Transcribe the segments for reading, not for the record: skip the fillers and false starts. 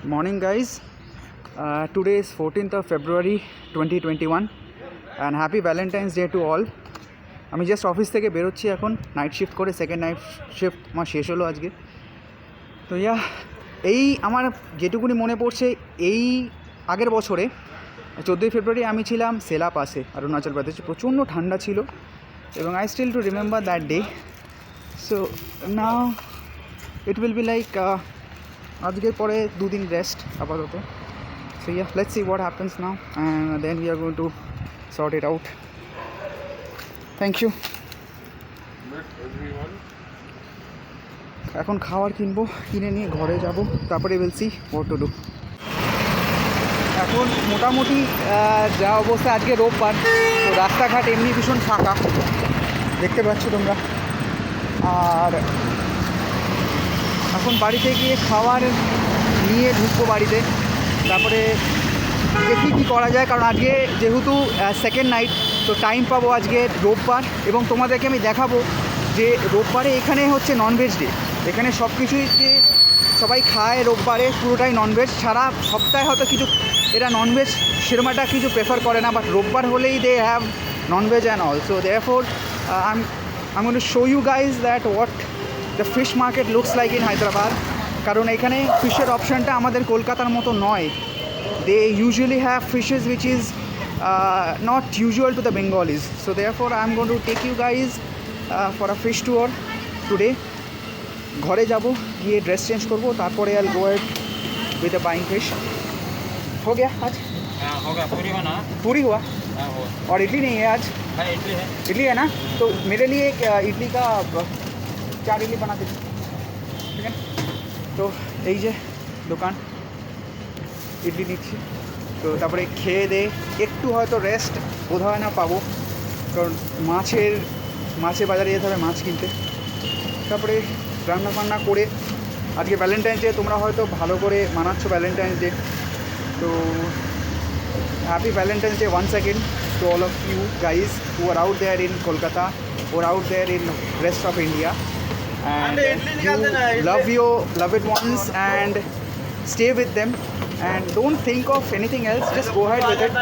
Morning guys, today is 14th of February 2021 and happy Valentine's Day to all. আমি just office থেকে বেরোচ্ছি এখন night shift করে, second night shift আমার শেষ হলো আজকে। তো এই আমার যেটুকুনি মনে পড়ছে, এই আগের বছরে 14ই ফেব্রুয়ারি আমি ছিলাম সেলা পাসে, অরুণাচল প্রদেশে। প্রচণ্ড ঠান্ডা ছিল এবং I still to remember that day. So now it will be like আজকের পরে 2 দিন রেস্ট আপাতত। So let's see what happens now and then we are going to sort it out. Thank you. এখন খাবার কিনবো, কিনে নিয়ে ঘরে যাব, তারপরে will see what to do. এখন মোটামুটি যা অবস্থা, আজকে রোববার, তো রাস্তাঘাট এমনি ভীষণ ফাঁকা দেখতে পাচ্ছ তোমরা। আর এখন বাড়িতে গিয়ে খাবার নিয়ে ঢুকবো বাড়িতে, তারপরে দেখি কী করা যায়। কারণ আজকে যেহেতু সেকেন্ড নাইট, তো টাইম পাবো আজকে রোববার, এবং তোমাদেরকে আমি দেখাবো যে রোববারে এখানে হচ্ছে ননভেজ ডে। এখানে সব কিছুই যে সবাই খায় রোববারে, পুরোটাই ননভেজ। সারা সপ্তাহে হয়তো কিছু এরা ননভেজ সেরমাটা কিছু প্রেফার করে না, বাট রোববার হলেই they have non-veg and all. So therefore I'm going to show you guys that what the fish market looks like in Hyderabad. কারণ এখানে ফিশের অপশানটা আমাদের কলকাতার মতো নয়। They usually have fishes which is not usual to the Bengalis. So therefore I'm going to take you guys for a fish tour today. ঘরে যাব, গিয়ে ড্রেস চেঞ্জ করবো, তারপরে I'll go ahead with the buying fish. हो गया आज? हाँ होगा, पूरी होना। पूरी हुआ? हाँ हुआ। और इडली नहीं है आज? हाँ इडली है। इडली है ना? तो मेरे लिए एक इडली का 4 इडली बना दीजिए, ठीक है? তো এই যে দোকান, ইডলি নিচ্ছি। তো তারপরে খেয়ে দিয়ে একটু হয়তো রেস্ট বোধ হয় না পাবো, কারণ মাছের বাজারে যেতে হবে মাছ কিনতে। তারপরে রান্না বান্না করে, আজকে ভ্যালেন্টাইন্স ডে, তোমরা হয়তো ভালো করে মানাচ্ছ ভ্যালেন্টাইন্স ডে। তো happy Valentine's day once again to all of you guys who are out there in Kolkata or out there in rest of India, and you love it ones and stay with them and don't think of anything else, just go ahead with it.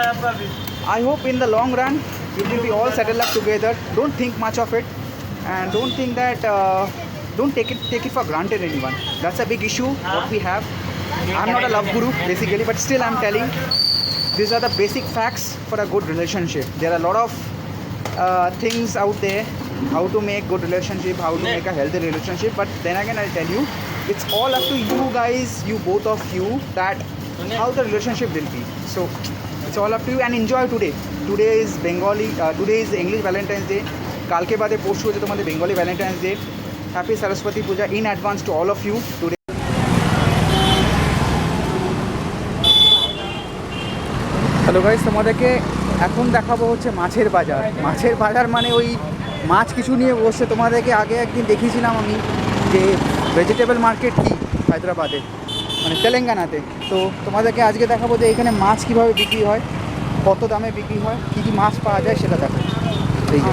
I hope in the long run you will be all settled up together. Don't think much of it and don't think that don't take it for granted anyone. That's a big issue what we have. I'm not a love guru basically, but still I'm telling these are the basic facts for a good relationship. There are a lot of things out there, how to make good relationship, how to make a healthy relationship, but then again I'll tell you, it's all up to you guys, you both of you, that how the relationship will be. So it's all up to you and enjoy today. Today is today is English Valentine's Day. কালকে বাদে পরশু হচ্ছে তোমাদের Bengali Valentine's day. Happy Saraswati Puja in advance to all of you today. Hello guys, তোমাদেরকে এখন দেখাবো হচ্ছে মাছের বাজার। মাছের বাজার মানে ওই মাছ কিছু নিয়ে বসছে। তোমাদেরকে আগে একদিন দেখিয়েছিলাম আমি যে ভেজিটেবল মার্কেট কী হায়দ্রাবাদে, মানে তেলেঙ্গানাতে। তো তোমাদেরকে আজকে দেখাবো যে এখানে মাছ কীভাবে বিক্রি হয়, কত দামে বিক্রি হয়, কী কী মাছ পাওয়া যায় সেটা দেখো। এই যে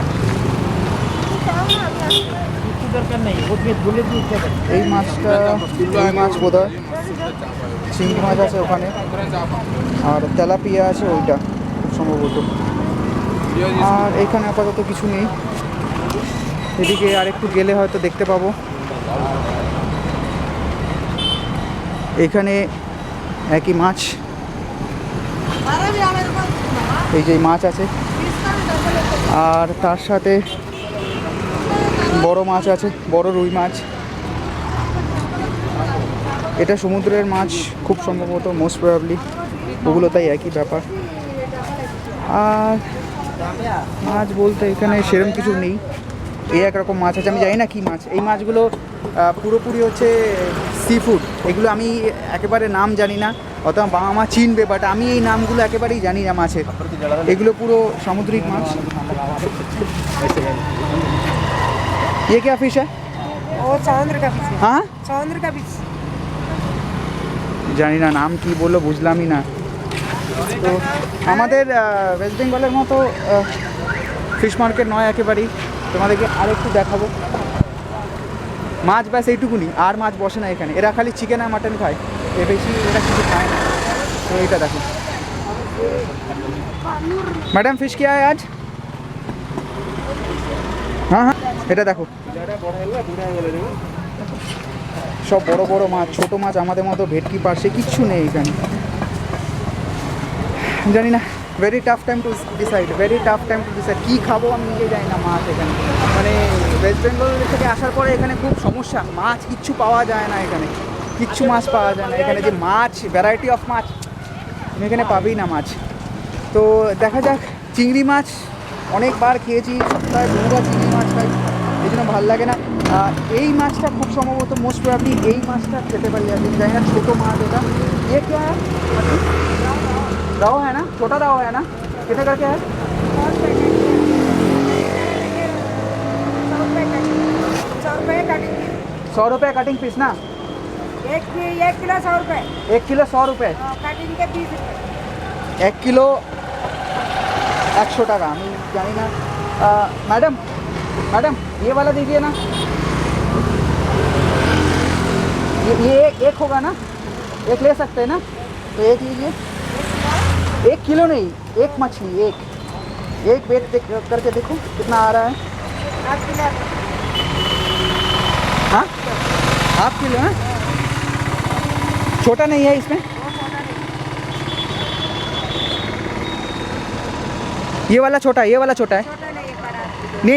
এই মাছটা, এই মাছ বোধ হয় চিংড়ি মাছ আছে ওখানে, আর তেলাপিয়া আছে ওইটা সম্ভবত। আর এখানে আপাতত কিছু নেই, এদিকে আর একটু গেলে হয়তো দেখতে পাবো। এখানে একই মাছ, এই যে মাছ আছে, আর তার সাথে বড় মাছ আছে, বড় রুই মাছ। এটা সমুদ্রের মাছ খুব সম্ভবত, মোস্ট প্রবাবলি ওগুলো, তাই একই ব্যাপার। আর মাছ বলতে এখানে সেরকম কিছু নেই, এই একরকম মাছ আছে, আমি জানি না কী মাছ। এই মাছগুলো পুরোপুরি হচ্ছে সি ফুড, এগুলো আমি একেবারে নাম জানি না, অথবা বাবা মা চিনবে, বাট আমি এই নামগুলো একেবারেই জানি না মাছের। এগুলো পুরো সামুদ্রিক মাছ। ये क्या फिश है? और समुद्र का फिश। हाँ, समुद्र का फिश। জানি না নাম কি বললো, বুঝলামই না। তো আমাদের ওয়েস্ট বেঙ্গলের মতো ফিশ মার্কেট নয় একেবারেই। তোমাদেরকে আরেকটু দেখাবো। মাছ ব্যাস এইটুকুনি, আর মাছ বসে না এখানে। এরা খালি চিকেন আর মাটন খায়। এ বেশি এটা কিছু খায় না। তো এইটা দেখো ম্যাডাম ফিশ क्या है आज হ্যাঁ হ্যাঁ এটা দেখো সব বড় বড় মাছ, ছোট মাছ আমাদের মতো ভেটকি পার্শে কিচ্ছু নেই এখানে। জানি না, very tough time to decide, very tough time to decide কী খাবো আমি নিজে জানি না। মাছ এখানে মানে ওয়েস্ট বেঙ্গল থেকে আসার পরে এখানে খুব সমস্যা, মাছ কিচ্ছু পাওয়া যায় না এখানে, কিচ্ছু মাছ পাওয়া যায় না এখানে। যে মাছ ভ্যারাইটি অফ মাছ তুমি এখানে পাবেই না মাছ। তো দেখা যাক, চিংড়ি মাছ অনেকবার খেয়েছি, সপ্তাহে দুবার চিংড়ি মাছ খাই, এই জন্য ভালো লাগে না। এই মাছটা খুব সম্ভবত মোস্ট প্রবাবলি এই মাছটা খেতে পারি আমি জানি না। ছোটো মাছ এটা ये क्या है राव है ना, छोटा राव है ना, कितने करके है 100 रुपये कटिंग पीस ना, 1 किलो 100 रुपए, 1 किलो 100 रुपये, कटिंग के 20 रुपए। 1 किलो 100 টাকা। আমি জানি না। मैडम मैडम ये वाला दीजिए ना, ये एक होगा ना, एक ले सकते हैं ना, तो एक लीजिए। 1 किलो नहीं, एक मछली, एक वेट करके देखो कितना आ रहा है। हाफ किलो, हाँ हाफ किलो है, छोटा नहीं है इसमें। ये वाला छोटा है, ये वाला छोटा है। छोटा नहीं है, बड़ा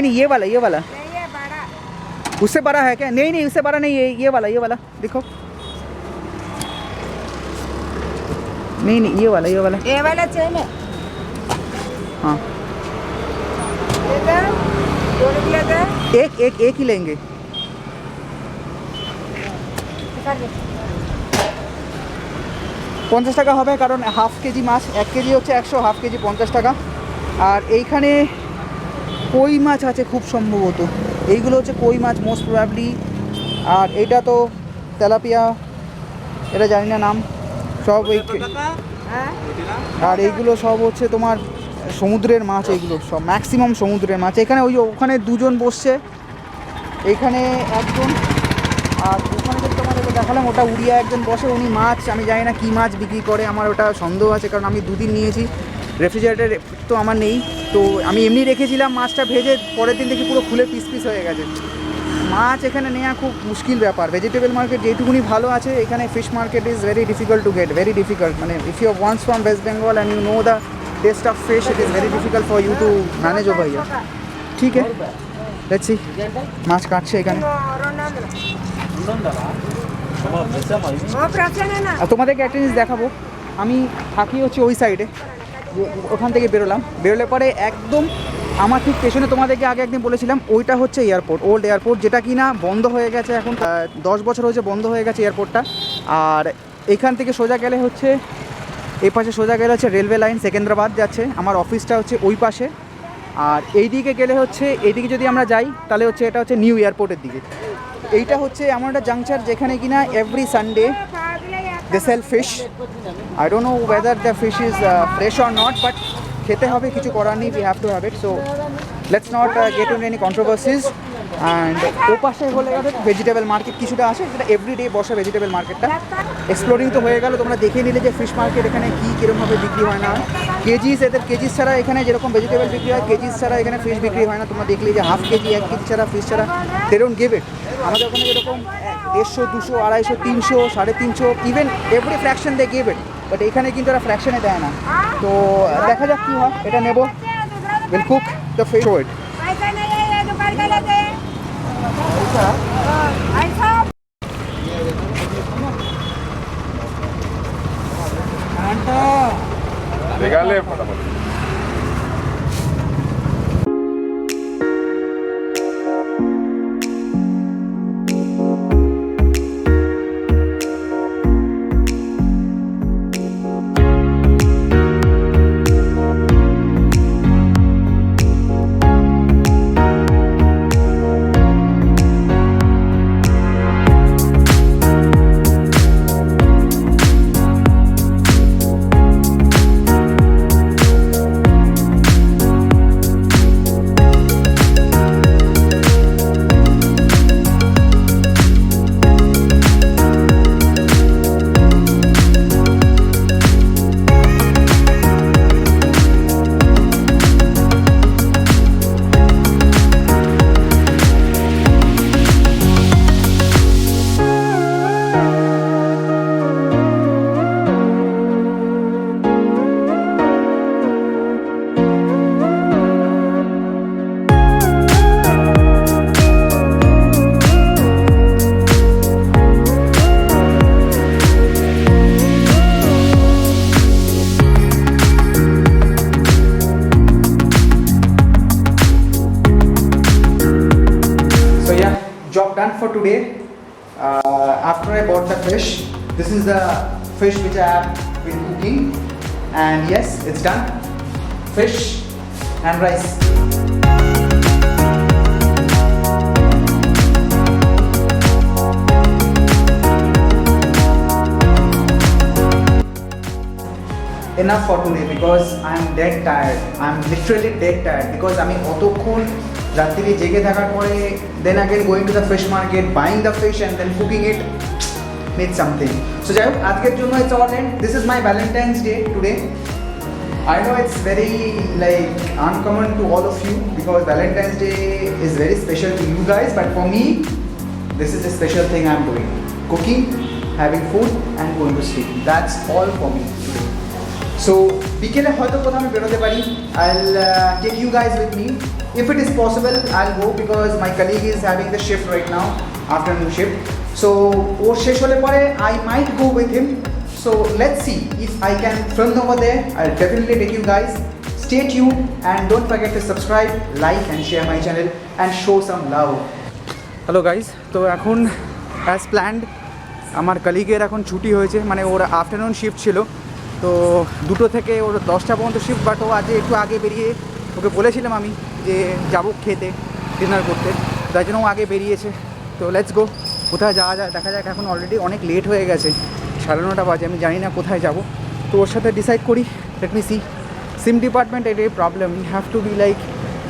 नहीं ये वाला नहीं है, बड़ा। उससे बड़ा है क्या? नहीं उससे बड़ा नहीं है, ये वाला देखो। नहीं ये वाला ये वाला सेम है। हाँ इधर 2 किलो का एक ही लेंगे। कर दे। 50 টাকা হবে, কারণ হাফ কেজি মাছ, 1 কেজি হচ্ছে 100, হাফ কেজি 50 টাকা। আর এইখানে কই মাছ আছে খুব সম্ভবত, এইগুলো হচ্ছে কই মাছ মোস্ট প্রবাবলি। আর এইটা তো তেলাপিয়া, এটা জানি না নাম, সব এই। हाँ আর এইগুলো সব হচ্ছে তোমার সমুদ্রের মাছ, এইগুলো সব ম্যাক্সিমাম সমুদ্রের মাছ। এখানে ওখানে দুজন বসছে, এইখানে একজন, আর ওখানে যে তোমাদেরকে দেখালাম ওটা উড়িয়া একজন বসে, উনি মাছ আমি জানি না কী মাছ বিক্রি করে, আমার ওটা সন্দেহ আছে, কারণ আমি 2 দিন নিয়েছি, রেফ্রিজারেটর তো আমার নেই। তো আমি এমনি রেখেছিলাম মাছটা ভেজে, পরের দিন দেখি পুরো খুলে পিস হয়ে গেছে। মাছ এখানে নেওয়া খুব মুশকিল ব্যাপার। ভেজিটেবল মার্কেট যেটুকুনি ভালো আছে, এখানে fish market is very difficult to get, very difficult. মানে if you once from West Bengal and you know the taste of fish, it is very difficult for you to manage ओ भैया। ठीक है, लेट्स सी। মাছ কাটছে এখানে। वो प्रश्न है ना। আর তোমাদেরকে একটা জিনিস দেখাবো, আমি থাকি হচ্ছে ওই সাইডে, ওখান থেকে বেরোলে পরে একদম আমার ঠিক পেছনে, তোমাদেরকে আগে একদিন বলেছিলাম, ওইটা হচ্ছে এয়ারপোর্ট, ওল্ড এয়ারপোর্ট, যেটা কি না বন্ধ হয়ে গেছে এখন, 10 বছর হয়েছে বন্ধ হয়ে গেছে এয়ারপোর্টটা। আর এখান থেকে সোজা গেলে হচ্ছে, এই পাশে সোজা গেলে হচ্ছে রেলওয়ে লাইন সেকেন্দ্রাবাদ যাচ্ছে, আমার অফিসটা হচ্ছে ওই পাশে। আর এই দিকে গেলে হচ্ছে, এইদিকে যদি আমরা যাই তাহলে হচ্ছে এটা হচ্ছে নিউ এয়ারপোর্টের দিকে। এইটা হচ্ছে এমন একটা জাংচার যেখানে কিনা every Sunday they sell fish. I don't know whether the fish is fresh or not, but খেতে হবে, কিছু করার নেই, we have to have it. So let's not get in any controversies. And ও পাশে হলে গেলে ভেজিটেবল মার্কেট কিছুটা আছে, যেটা এভরিডে বসে ভেজিটেবল মার্কেটটা। এক্সপ্লোরিং তো হয়ে গেল, তোমরা দেখে নিলে যে ফিশ মার্কেট এখানে কী কীরকমভাবে বিক্রি হয় না। কেজিস, এদের কেজিস ছাড়া এখানে যেরকম ভেজিটেবল বিক্রি হয়, কেজিস ছাড়া এখানে ফিশ বিক্রি হয় না। তোমরা দেখলে যে হাফ কেজি 1 কেজি ছাড়া ফিশ ছাড়া দে ডোন্ট গিভ ইট। আমাদের ওখানে যেরকম 150, 200, 250, 300, 350, even every fraction they give it, but এখানে কিন্তু এরা ফ্র্যাকশনে দেয় না। তো দেখা যাক কী হয়, এটা নেবো, will cook the fish with. पैसा नहीं है, ये दुकान का लेते हैं। ऐसा Regale फटाफट। today. After I bought the fish, this is the fish which I have been cooking, and yes, it's done. Fish and rice. Enough for today because I'm dead tired. I'm literally dead tired because আমি অতক্ষণ রাত্রি জেগে থাকার পরে then again going to the fish market, buying the fish and then cooking it needs something. So যাই হোক আজকের জন্য it's all end. This is my Valentine's Day today. I know it's very like uncommon to all of you because Valentine's Day is very special to you guys, but for me this is a special thing I'm doing. Cooking, having food and going to sleep. That's all for me today. So বিকেলে হয়তো কোথাও আমি বেরোতে পারি. I'll take you guys with me. If it is possible, I'll go because my colleague is having the shift right now, afternoon shift. So ওর শেষ হলে পরে I might go with him. So let's see if I can film over there. I'll definitely take you guys. Stay tuned and don't forget to subscribe, like and share my channel and show some love. Hello guys, তো এখন as planned আমার কলিগের এখন ছুটি হয়েছে, মানে ওর afternoon shift ছিল, তো 2টো থেকে ওর 10টা পর্যন্ত শিফট, বাট ও আজ একটু আগে বেরিয়ে, ওকে বলেছিলাম আমি যে যাবো খেতে ডিনার করতে, তাই জন্য ও আগে বেরিয়েছে। তো লেটস গো, কোথায় যাওয়া যায় দেখা যাক। এখন অলরেডি অনেক লেট হয়ে গেছে, 9:30 বাজে, আমি জানি না কোথায় যাব। তো ওর সাথে ডিসাইড করি, লেট মি সি। সিম ডিপার্টমেন্ট এটাই problem, we have two be like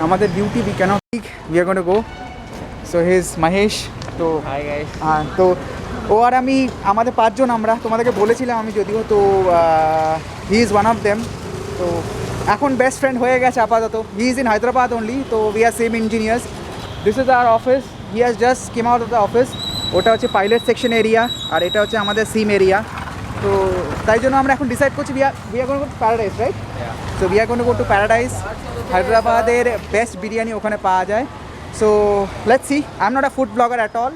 আমাদের ডিউটি, উই ক্যানট ঠিক, we are going to go. So he is Mahesh. তো हाय गाइस। হ্যাঁ, তো ও আর আমি, আমাদের 5 জন আমরা, তোমাদেরকে বলেছিলাম আমি যদিও, তো he is one of them. তো এখন বেস্ট ফ্রেন্ড হয়ে গেছে আপাতত। He is in Hyderabad only, তো we are same engineers. This is our office, he has just came out of the office. ওটা হচ্ছে পাইলট সেকশন এরিয়া আর এটা হচ্ছে আমাদের সিম এরিয়া। তো তাই জন্য আমরা এখন ডিসাইড করছি we are going two paradise, right? So we are going to go to paradise. হায়দ্রাবাদের বেস্ট বিরিয়ানি ওখানে পাওয়া যায়। So let's see. I'm not a food blogger at all.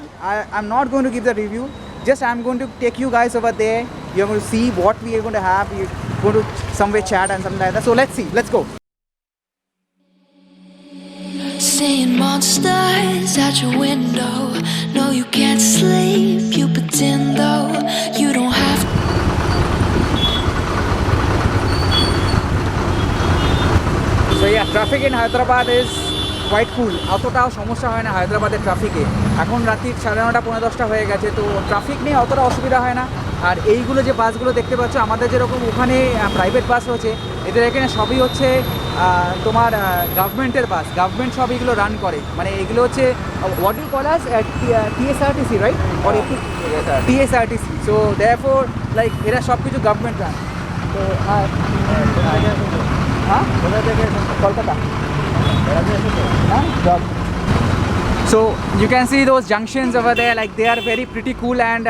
I'm not going to give the review. Just I'm going to take you guys over there. You're going to see what we are going to have. We're going to somewhere chat and something like that. So let's see. Let's go. Seeing monsters out your window. No, you can't sleep. You pretend though you don't have. So yeah, traffic in Hyderabad is quite cool. অতটাও সমস্যা হয় না হায়দ্রাবাদের ট্রাফিকে। এখন রাত্রি 9:30 পৌনে 10টা হয়ে গেছে, তো ট্রাফিক নিয়ে অতটা অসুবিধা হয় না। আর এইগুলো যে বাসগুলো দেখতে পাচ্ছ, আমাদের যেরকম ওখানে প্রাইভেট বাস রয়েছে, এদের এখানে সবই হচ্ছে তোমার গভর্নমেন্টের বাস। গভর্নমেন্ট সব এগুলো রান করে, মানে এগুলো হচ্ছে what you call us TSRTC, right? Or TSRTC। So therefore like এরা সব কিছু গভর্নমেন্ট রান। তো হ্যাঁ, Kolkata. So you can see those junctions over there, like they are very pretty cool. And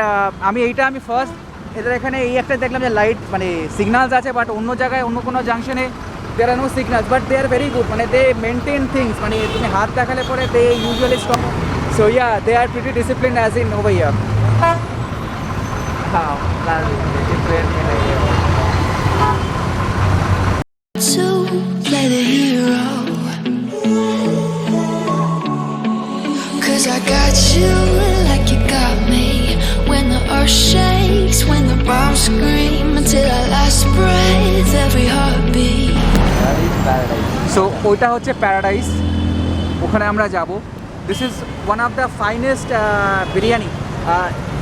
আমি ফার্স্ট এদের এখানে এই একটা দেখলাম যে লাইট মানে সিগনালস আছে, বাট অন্য জায়গায় অন্য কোনো জাংশনে there are no signals, but they are very good. মানে they maintain things, মানে তুমি হাত দেখালে পরে they usually stop. So yeah, they are pretty disciplined as in over here. To play the hero. 'Cause I got you like you got me. When the earth shakes, when the bombs scream, until our last breath, every heartbeat. So ওইটা হচ্ছে Paradise, ওখানে আমরা যাব। This is one of the finest biryani.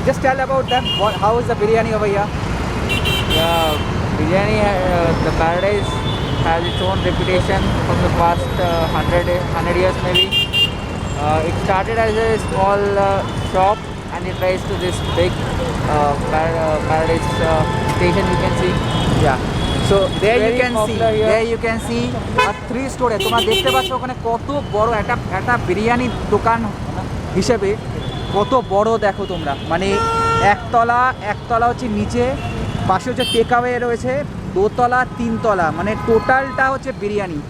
Just tell about that, how is the biryani over here? Biryani the Paradise has its own reputation from the past 100 years maybe. It started as a small shop and it raised to this big Paradise station, you can see. Yeah. So there you Very can see, popular here. there you can see a 3-story. তোমরা দেখতে পাচ্ছ ওখানে কত বড় একটা বিরিয়ানির দোকান হিসেবে কত বড় দেখো তোমরা, মানে একতলা হচ্ছে নিচে, পাশে হচ্ছে টেকঅ্যাওয়ে রয়েছে, 2তলা 3তলা, মানে টোটালটা হচ্ছে biryani.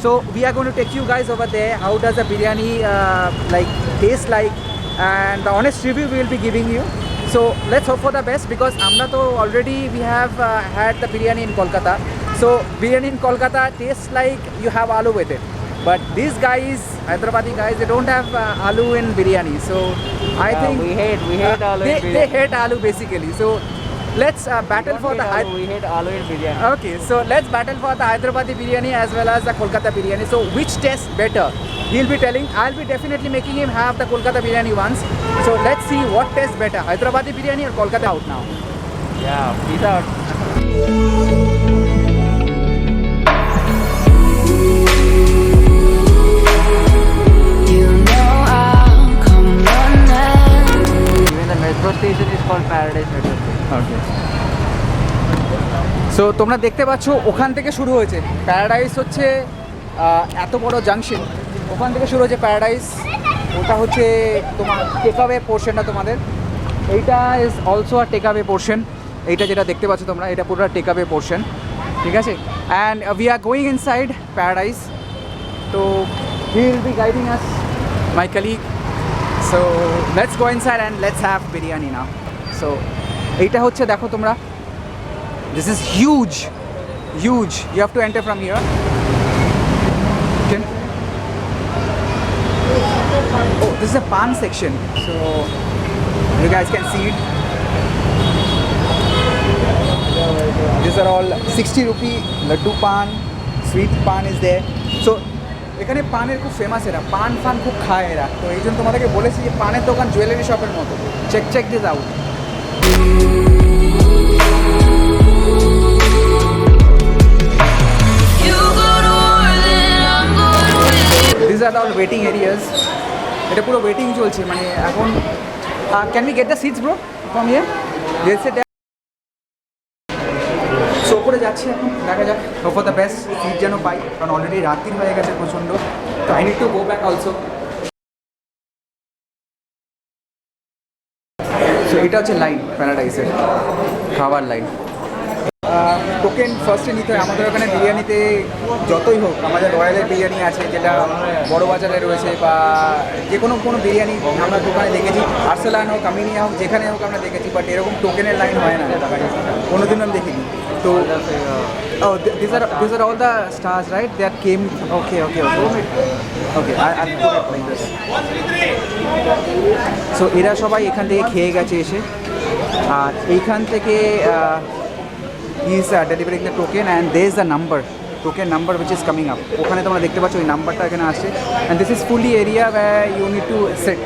So we are going to take you guys over there. How does the biryani like taste like, and the honest review we will be giving you. So let's hope for the best because amra to already we have had the biryani in Kolkata. So biryani in Kolkata tastes like you have aloo with it. But these guys, Hyderabadi guys, they don't have aloo in biryani. So I think we hate aloo in they biryani. hate aloo basically. So let's battle for the we hate aloo in biryani. Okay, so let's battle for the Hyderabadi biryani as well as the Kolkata biryani. So which tastes better? He'll be telling. I'll be definitely making him have the Kolkata biryani once. So let's see what tastes better, Hyderabadi biryani or Kolkata. Out now. Yeah, peace out. You know I'll come running. Even the metro station is called Paradise Metro Station. Okay so তোমরা দেখতে পাচ্ছ ওখান থেকে শুরু হয়েছে paradise হচ্ছে এত বড় জাংশন ওখান থেকে শুরু হয়েছে প্যারাডাইস ওটা হচ্ছে তোমার টেকঅ্যাওয়ে পোর্শনটা তোমাদের এইটা is also a takeaway portion এইটা যেটা দেখতে পাচ্ছ তোমরা এটা পুরো টেকঅ্যাওয়ে পোর্শন ঠিক আছে and we are going inside Paradise তো he will be guiding us my colleague so let's go inside and let's have biryani now so এইটা হচ্ছে দেখো তোমরা this is huge you have to enter from here oh this is a pan section so you guys can see it these are all 60 rupee laddu pan sweet pan is there so এখানে পানের খুব famous এরা পান fun খুব খায় এরা তো এই জন্য তোমাদেরকে বলেছি যে পানের দোকান জুয়েলারি শপের মতো check this out These are all waiting areas. এটা পুরো ওয়েটিং চলছে মানে এখন can we get the seats bro from here let's say so করে যাচ্ছি এখন দেখা যাক hope for the best seat যেন পাই কারণ অলরেডি রাত্রি হয়ে গেছে প্রচণ্ড তো I need to go back also so এটা হচ্ছে লাইন প্যারাডাইসের খাবার লাইন টোকেন ফার্স্টে নিতে হয় আমাদের ওখানে বিরিয়ানিতে যতই হোক আমাদের রয়্যালের বিরিয়ানি আছে যেটা বড় বাজারে রয়েছে বা যে কোনো বিরিয়ানি আমরা দোকানে দেখেছি আর্সেলান হোক আমিনিয়া হোক যেখানে হোক আমরা দেখেছি বাট এরকম টোকেনের লাইন হয় না কোনোদিন আমি দেখিনি তো this are all the stars right that came okay so এরা সবাই এখান থেকে খেয়ে গেছে এসে আর এইখান থেকে he is delivering the token and there is the token number which is coming up ওখানে তোমরা দেখতে পাচ্ছ ওই নাম্বারটা এখানে আসছে and this is fully area where you need to sit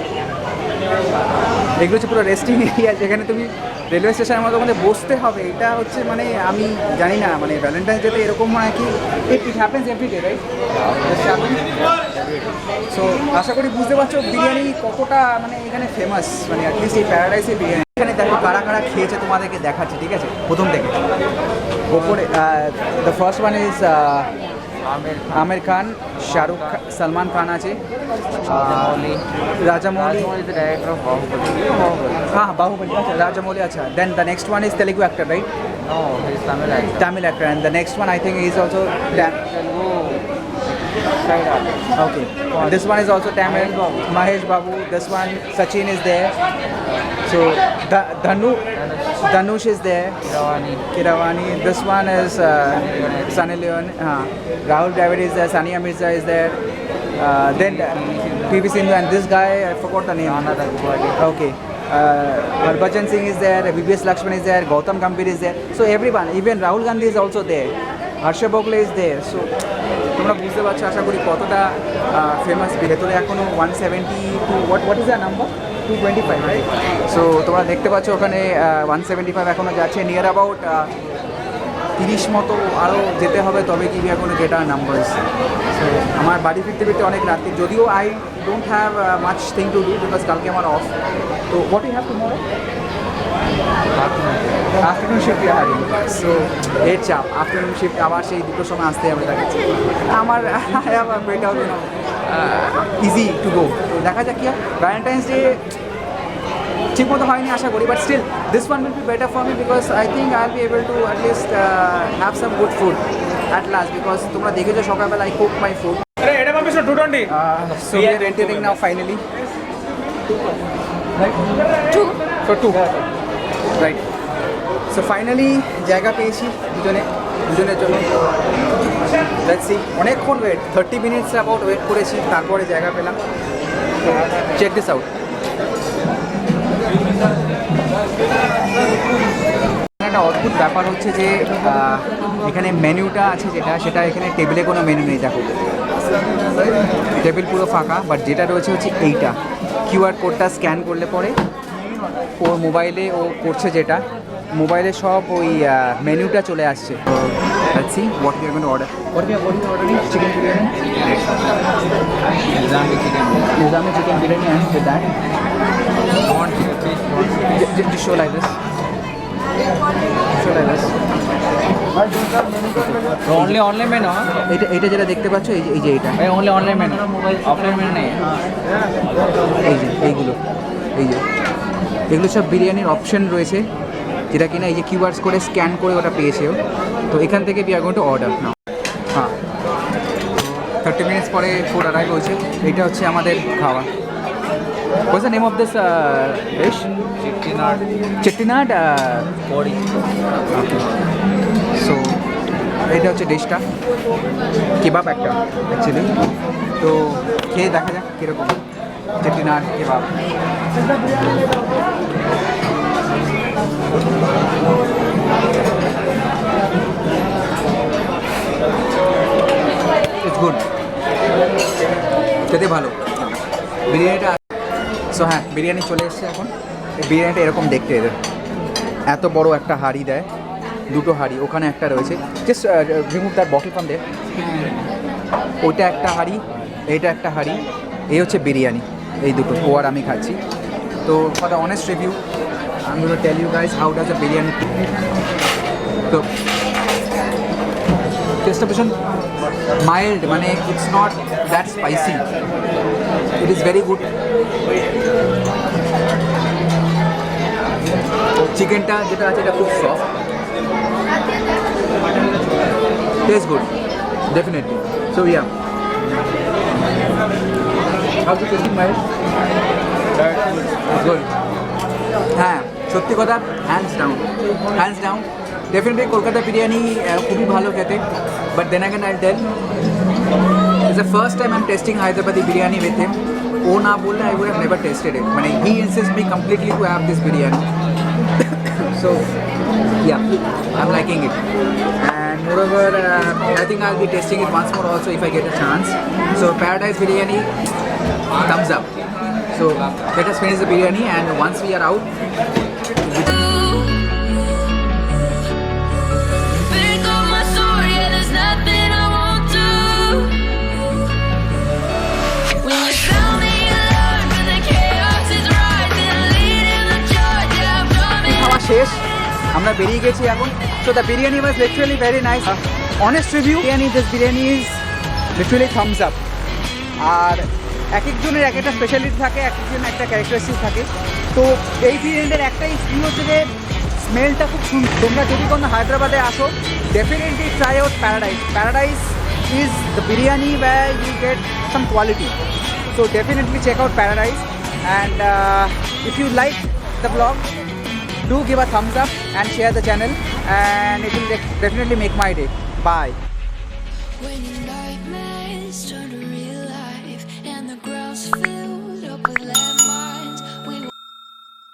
এগুলো হচ্ছে পুরো রেস্টিং এরিয়া যেখানে তুমি রেলওয়ে স্টেশনের মতো তোমাদের বসতে হবে এটা হচ্ছে মানে আমি জানি না মানে ভ্যালেন্টাইন্স ডেতে এরকম হয় কি it happens everyday right so আশা করি বুঝতে পারছো বিরিয়ানি কতটা মানে এখানে ফেমাস মানে অ্যাটলিস্ট এই প্যারাডাইসের বিরিয়ানি এখানে দেখো কারা খেয়েছে তোমাদেরকে দেখাচ্ছে ঠিক আছে প্রথম থেকে ওপরে the first one is Aamir Khan Shahrukh Salman Khan আছে Rajamouli is the director of Bahubali. হ্যাঁ বাহুবলী আচ্ছা রাজামৌলি আচ্ছা then the next one is Telugu actor right No, he is Tamil actor. Tamil actor and the next one I think is also Telugu side actor. okay this one is also Tamil Mahesh Babu this one Sachin is there so Dhanush is there Kiravani this one is Sunny Leone Rahul Dravid is there Sania Mirza is there then PV Sindhu and this guy I forgot the name okay Harbhajan Singh is there, VBS Lakshman is there, Gautam Gambhir is there. So everyone, even Rahul Gandhi is also there. Harsha Bhogle is there. So তোমরা বুঝতে পারছো আশা করি কতটা famous ভেতরে এখনো 170 what is the number 225 right so তোমরা দেখতে পাচ্ছ ওখানে 175 এখনো যাচ্ছে নিয়ার অ্যাবাউট 30 মতো আরও যেতে হবে তবে কি এখনো গেটার নাম্বারস সো আমার বাড়ি ফিরতে অনেক রাত্রি যদিও I don't have much thing to do because কালকে আমার অফ তো what you have tomorrow afternoon shift hurry so এর চাপ আফটারনুন শিফট আবার সেই দুটোর সময় আসতে হবে তাকে আমার break out easy to go তো দেখা যাক কি হয় ভ্যালেন্টাইন্স ডে ঠিক মতো হয়নি আশা করি but still this one will be better for me because I think I will be able to at least have some good food at last because তোমরা দেখেছো সকালবেলা I cook my food so we are entering now finally right? Two for two right so finally জায়গা পেয়েছি দুজনের জন্য। Let's see, অনেকক্ষণ wait, 30 minutes about wait করেছি, তারপরে জায়গা পেলাম। Check this out. একটা অদ্ভুত ব্যাপার হচ্ছে যে এখানে মেনুটা আছে সেটা এখানে টেবিলে কোনো মেনু নেই। দেখো টেবিল পুরো ফাঁকা, বাট যেটা রয়েছে হচ্ছে এইটা কিউআর কোডটা স্ক্যান করলে পরে ওর মোবাইলে ও করছে, যেটা মোবাইলে সব ওই মেনুটা চলে আসছে। Let's see what we are going to order. What we are ordering? Chicken biryani. Nizami chicken biryani, and with that, just show like this. Show like this. only online menu এটা যেটা দেখতে পাচ্ছ এই যে এটা ভাই only online menu, offline menu নেই। এগুলো সব বিরিয়ানির অপশন রয়েছে, যেটা কিনা এই যে কিউআর কোডে স্ক্যান করে ওটা পেয়েছে। তো এখান থেকে we are going to order now. হ্যাঁ, 30 মিনিটস পরে ফুড অ্যারাইভ হয়েছে। এইটা হচ্ছে আমাদের খাওয়া। What's the name of this dish? Chettinad body। So এটা হচ্ছে ডিশটা, কেবাব একটা অ্যাকচুয়ালি। তো খেয়ে দেখা যাক কীরকম চেট্টিনাড কেবাব। ইটস গুড, খেতে ভালো বিরিয়ানিটা। সো হ্যাঁ, বিরিয়ানি চলে এসছে এখন। বিরিয়ানিটা এরকম দেখতে, এদের এত বড় একটা হাঁড়ি দেয়, দুটো হাঁড়ি, ওখানে একটা রয়েছে। Just remove that bottle from there. ওইটা একটা হাঁড়ি, এইটা একটা হাঁড়ি, এই হচ্ছে বিরিয়ানি। এই দুটো ও আর আমি খাচ্ছি। তো for the honest review I am going to tell you guys how does a biryani. তো টেস্টটা ভীষণ মাইল্ড, মানে it's not that spicy, it is very good. চিকেনটা যেটা আছে এটা খুব সফট, taste good definitely. So yeah, how to tasting my good. হ্যাঁ, সত্যি কথা, hands down definitely Kolkata biryani খুবই ভালো খেতে। But then again I tell, it's the first time I M testing Hyderabadi biryani with him. ও না বললে I would have never tasted it, মানে he insist me completely to have this biryani. So yeah, I'm liking it, and moreover I think I'll be tasting it once more also if I get a chance. So Paradise Biryani, thumbs up. So let us finish the biryani, and once we are out, Pick up my sword, yeah, there's nothing I won't do. When you found me alone, when the chaos is rising, leading the charge, yeah, I'm coming. খাওয়া শেষ, আমরা বেরিয়ে গেছি এখন। So the biryani was literally very nice. Honest review, this biryani is literally thumbs up. আর এক একজনের এক একটা স্পেশালিটি থাকে, এক একজনের একটা ক্যারেক্টারিস্টিক থাকে। তো এই বিরিয়ানির একটাই স্কিল হচ্ছে যে স্মেলটা খুব সুন্দর। তোমরা যদি কোনো হায়দ্রাবাদে আসো, definitely try out paradise is the biryani where you get some quality. So definitely check out Paradise, and if you like the vlog, do give a thumbs up and share the channel, and it will definitely make my day. Bye. When your nightmares